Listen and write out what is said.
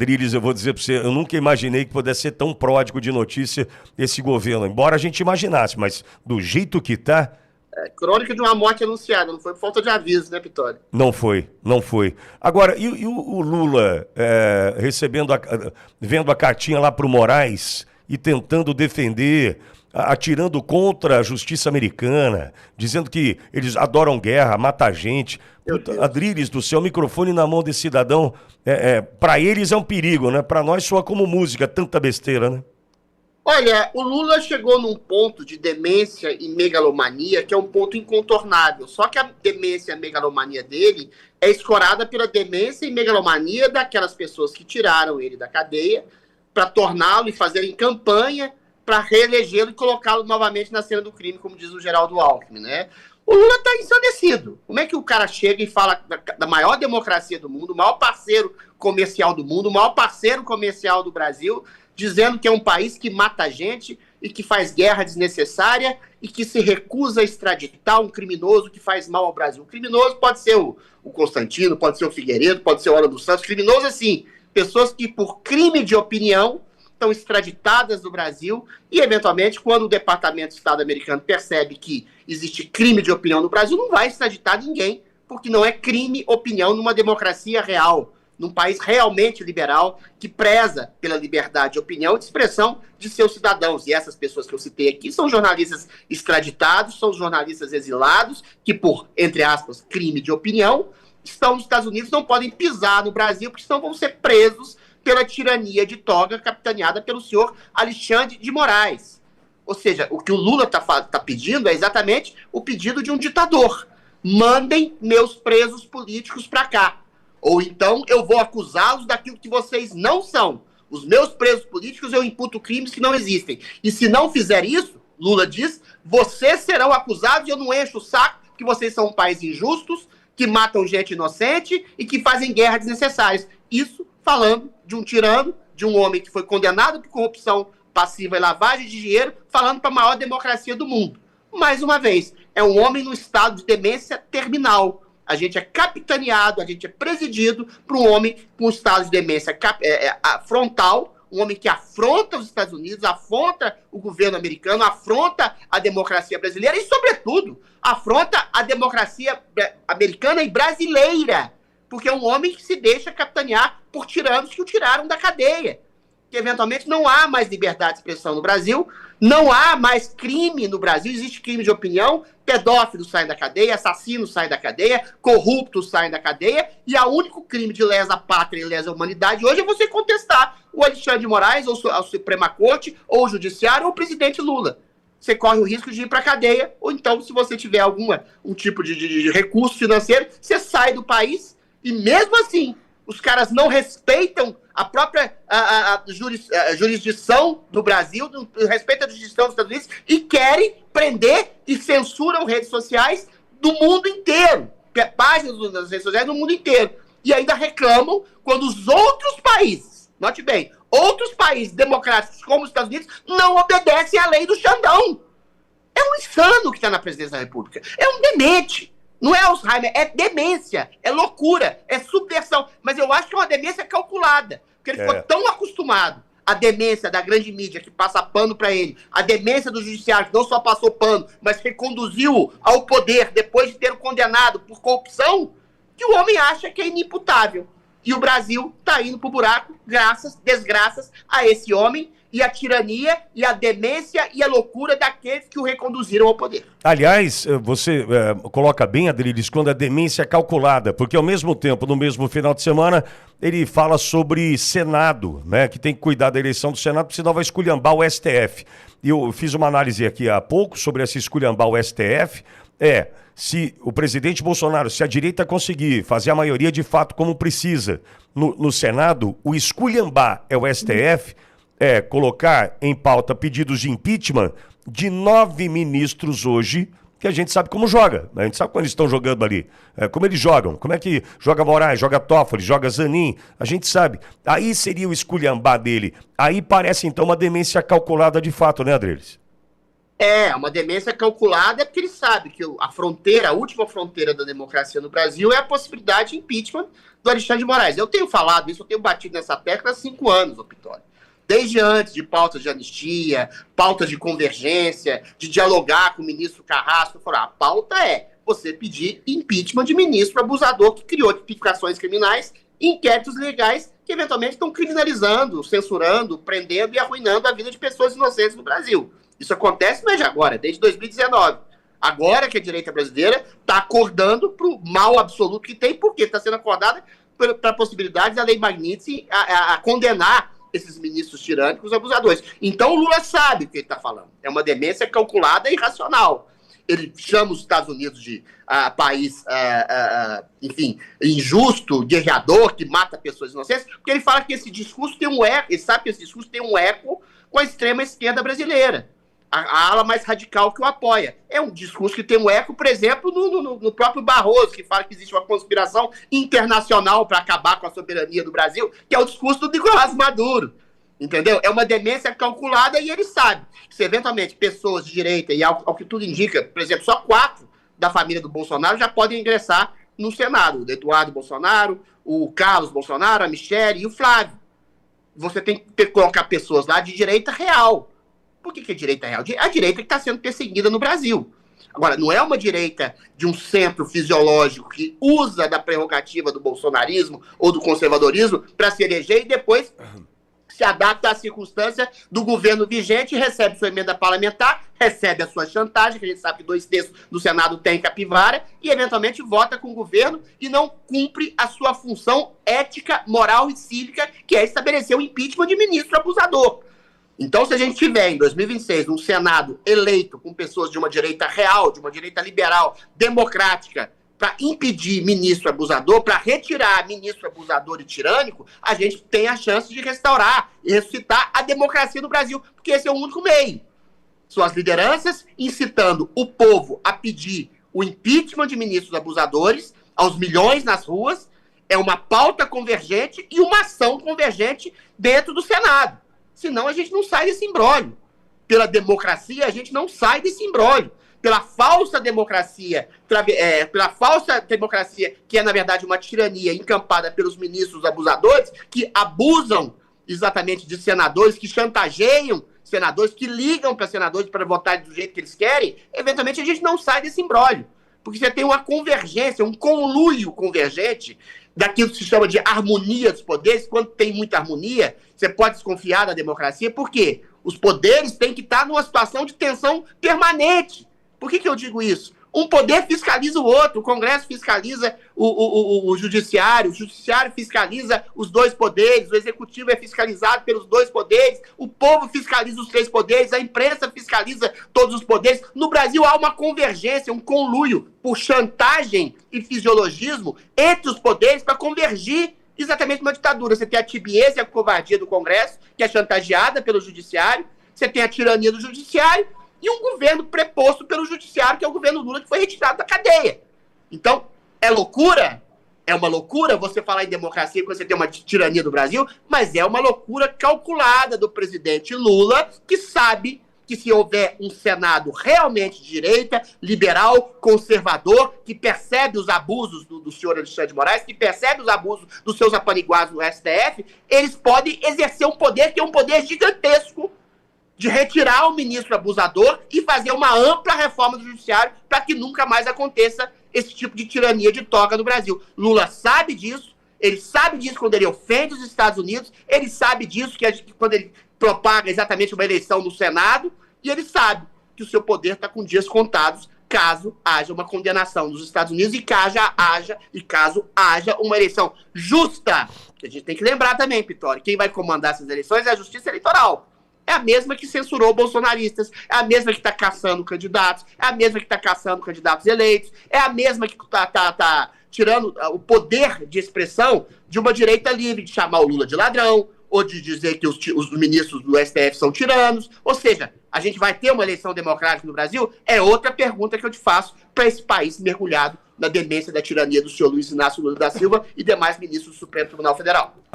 Drilis, eu vou dizer para você, eu nunca imaginei que pudesse ser tão pródigo de notícia esse governo, embora a gente imaginasse, mas do jeito que tá, Crônica de uma morte anunciada, não foi por falta de aviso, né, Pitório? não foi, não foi. Agora, e o Lula vendo a cartinha lá pro Moraes e tentando defender, atirando contra a justiça americana, dizendo que eles adoram guerra, matam gente. Meu Puta, Deus. Adriles do céu, o microfone na mão desse cidadão, para eles é um perigo, né? Para nós soa como música, tanta besteira, né? Olha, o Lula chegou num ponto de demência e megalomania que é um ponto incontornável. Só que a demência e a megalomania dele é escorada pela demência e megalomania daquelas pessoas que tiraram ele da cadeia para torná-lo e fazerem campanha para reelegê-lo e colocá-lo novamente na cena do crime, como diz o Geraldo Alckmin, né? O Lula está ensandecido. Como é que o cara chega e fala da maior democracia do mundo, o maior parceiro comercial do mundo, o maior parceiro comercial do Brasil, dizendo que é um país que mata gente e que faz guerra desnecessária e que se recusa a extraditar um criminoso que faz mal ao Brasil. O criminoso pode ser o Constantino, pode ser o Figueiredo, pode ser o Aura dos Santos. Criminoso, assim, pessoas que por crime de opinião estão extraditadas do Brasil e, eventualmente, quando o Departamento de Estado americano percebe que existe crime de opinião no Brasil, não vai extraditar ninguém, porque não é crime opinião numa democracia real, num país realmente liberal, que preza pela liberdade de opinião e de expressão de seus cidadãos. E essas pessoas que eu citei aqui são jornalistas extraditados, são jornalistas exilados, que por, entre aspas, crime de opinião, estão nos Estados Unidos, não podem pisar no Brasil, porque senão vão ser presos pela tirania de toga capitaneada pelo senhor Alexandre de Moraes. Ou seja, o que o Lula tá pedindo é exatamente o pedido de um ditador. Mandem meus presos políticos para cá. Ou então eu vou acusá-los daquilo que vocês não são. Os meus presos políticos eu imputo crimes que não existem. E se não fizer isso, Lula diz, vocês serão acusados e eu não encho o saco que vocês são um país injustos, que matam gente inocente e que fazem guerra desnecessárias. Isso falando de um tirano, de um homem que foi condenado por corrupção passiva e lavagem de dinheiro, falando para a maior democracia do mundo. Mais uma vez, é um homem no estado de demência terminal. A gente é capitaneado, a gente é presidido por um homem com um estado de demência frontal, um homem que afronta os Estados Unidos, afronta o governo americano, afronta a democracia brasileira e, sobretudo, afronta a democracia americana e brasileira, porque é um homem que se deixa capitanear por tiranos que o tiraram da cadeia. Que, eventualmente, não há mais liberdade de expressão no Brasil, não há mais crime no Brasil, existe crime de opinião, pedófilos saem da cadeia, assassinos saem da cadeia, corruptos saem da cadeia, e o único crime de lesa pátria e lesa humanidade hoje é você contestar o Alexandre de Moraes, ou a Suprema Corte, ou o Judiciário, ou o presidente Lula. Você corre o risco de ir para a cadeia, ou então, se você tiver um tipo de recurso financeiro, você sai do país, e mesmo assim, os caras não respeitam a própria jurisdição do Brasil, respeitam a jurisdição dos Estados Unidos e querem prender e censuram redes sociais do mundo inteiro, páginas das redes sociais do mundo inteiro. E ainda reclamam quando os outros países, note bem, outros países democráticos como os Estados Unidos não obedecem à lei do Xandão. É um insano que está na presidência da República. É um demente. Não é Alzheimer, é demência, é loucura, é subversão. Mas eu acho que é uma demência calculada. Porque ele ficou tão acostumado à demência da grande mídia que passa pano para ele, a demência do judiciário que não só passou pano, mas reconduziu ao poder depois de ter o condenado por corrupção, que o homem acha que é inimputável. E o Brasil está indo para o buraco, desgraças a esse homem e a tirania e a demência e a loucura daqueles que o reconduziram ao poder. Aliás, você coloca bem, Adriles, quando a demência é calculada, porque ao mesmo tempo, no mesmo final de semana, ele fala sobre Senado, né, que tem que cuidar da eleição do Senado, porque senão vai esculhambar o STF. E eu fiz uma análise aqui há pouco sobre essa esculhambar o STF, se o presidente Bolsonaro, se a direita conseguir fazer a maioria de fato como precisa no Senado, o esculhambar é o STF, colocar em pauta pedidos de impeachment de 9 ministros hoje, que a gente sabe como joga. A gente sabe como eles estão jogando ali. Como eles jogam. Como é que joga Moraes, joga Toffoli, joga Zanin. A gente sabe. Aí seria o esculhambar dele. Aí parece, então, uma demência calculada de fato, né, Adriles? É uma demência calculada, porque ele sabe que a fronteira, a última fronteira da democracia no Brasil é a possibilidade de impeachment do Alexandre de Moraes. Eu tenho falado isso, eu tenho batido nessa tecla há 5 anos, ô Pitório. Desde antes de pautas de anistia, pautas de convergência, de dialogar com o ministro Carrasco, eu falo, a pauta é você pedir impeachment de ministro abusador que criou tipificações criminais, inquéritos legais que eventualmente estão criminalizando, censurando, prendendo e arruinando a vida de pessoas inocentes no Brasil. Isso acontece não é de agora, desde 2019. Agora que a direita brasileira está acordando para o mal absoluto que tem, porque está sendo acordada para a possibilidade da lei Magnitsky a condenar esses ministros tirânicos abusadores. Então o Lula sabe o que ele está falando. É uma demência calculada e irracional. Ele chama os Estados Unidos de país, enfim, injusto, guerreador, que mata pessoas inocentes, porque ele fala que esse discurso tem um eco, ele sabe que esse discurso tem um eco com a extrema esquerda brasileira. A ala mais radical que o apoia. É um discurso que tem um eco, por exemplo, no próprio Barroso, que fala que existe uma conspiração internacional para acabar com a soberania do Brasil, que é o discurso do Nicolás Maduro. Entendeu? É uma demência calculada e ele sabe que se eventualmente pessoas de direita, e ao que tudo indica, por exemplo, só 4 da família do Bolsonaro já podem ingressar no Senado. O Eduardo Bolsonaro, o Carlos Bolsonaro, a Michele e o Flávio. Você tem que colocar pessoas lá de direita real. Por que é direita real? A direita que está sendo perseguida no Brasil. Agora, não é uma direita de um centro fisiológico que usa da prerrogativa do bolsonarismo ou do conservadorismo para se eleger e depois se adapta à circunstância do governo vigente, recebe sua emenda parlamentar, recebe a sua chantagem, que a gente sabe que 2/3 do Senado tem capivara, e eventualmente vota com o governo e não cumpre a sua função ética, moral e cívica, que é estabelecer o impeachment de ministro abusador. Então, se a gente tiver, em 2026, um Senado eleito com pessoas de uma direita real, de uma direita liberal, democrática, para impedir ministro abusador, para retirar ministro abusador e tirânico, a gente tem a chance de restaurar e ressuscitar a democracia no Brasil, porque esse é o único meio. Suas lideranças incitando o povo a pedir o impeachment de ministros abusadores, aos milhões nas ruas, é uma pauta convergente e uma ação convergente dentro do Senado. Senão a gente não sai desse imbróglio. Pela democracia, a gente não sai desse imbróglio. Pela falsa democracia, que é, na verdade, uma tirania encampada pelos ministros abusadores, que abusam exatamente de senadores, que chantageiam senadores, que ligam para senadores para votarem do jeito que eles querem, eventualmente a gente não sai desse imbróglio. Porque você tem uma convergência, um conluio convergente daquilo que se chama de harmonia dos poderes. Quando tem muita harmonia, você pode desconfiar da democracia. Por quê? Os poderes têm que estar numa situação de tensão permanente. Por que eu digo isso? Um poder fiscaliza o outro, o Congresso fiscaliza o Judiciário fiscaliza os 2 poderes, o Executivo é fiscalizado pelos 2 poderes, o povo fiscaliza os 3 poderes, a imprensa fiscaliza todos os poderes. No Brasil há uma convergência, um conluio por chantagem e fisiologismo entre os poderes para convergir exatamente uma ditadura. Você tem a tibieza e a covardia do Congresso, que é chantageada pelo Judiciário, você tem a tirania do Judiciário, e um governo preposto pelo Judiciário, que é o governo Lula, que foi retirado da cadeia. Então, é loucura? É uma loucura você falar em democracia quando você tem uma tirania do Brasil, mas é uma loucura calculada do presidente Lula, que sabe que se houver um Senado realmente de direita, liberal, conservador, que percebe os abusos do senhor Alexandre de Moraes, que percebe os abusos dos seus apaniguados no STF, eles podem exercer um poder que é um poder gigantesco, de retirar o ministro abusador e fazer uma ampla reforma do judiciário para que nunca mais aconteça esse tipo de tirania de toga no Brasil. Lula sabe disso, ele sabe disso quando ele ofende os Estados Unidos, ele sabe disso quando ele propaga exatamente uma eleição no Senado, e ele sabe que o seu poder está com dias contados caso haja uma condenação dos Estados Unidos e caso haja uma eleição justa. A gente tem que lembrar também, Pitório, quem vai comandar essas eleições é a Justiça Eleitoral. É a mesma que censurou bolsonaristas, é a mesma que está caçando candidatos, é a mesma que está caçando candidatos eleitos, é a mesma que está tirando o poder de expressão de uma direita livre, de chamar o Lula de ladrão, ou de dizer que os ministros do STF são tiranos. Ou seja, a gente vai ter uma eleição democrática no Brasil? É outra pergunta que eu te faço para esse país mergulhado na demência da tirania do senhor Luiz Inácio Lula da Silva e demais ministros do Supremo Tribunal Federal.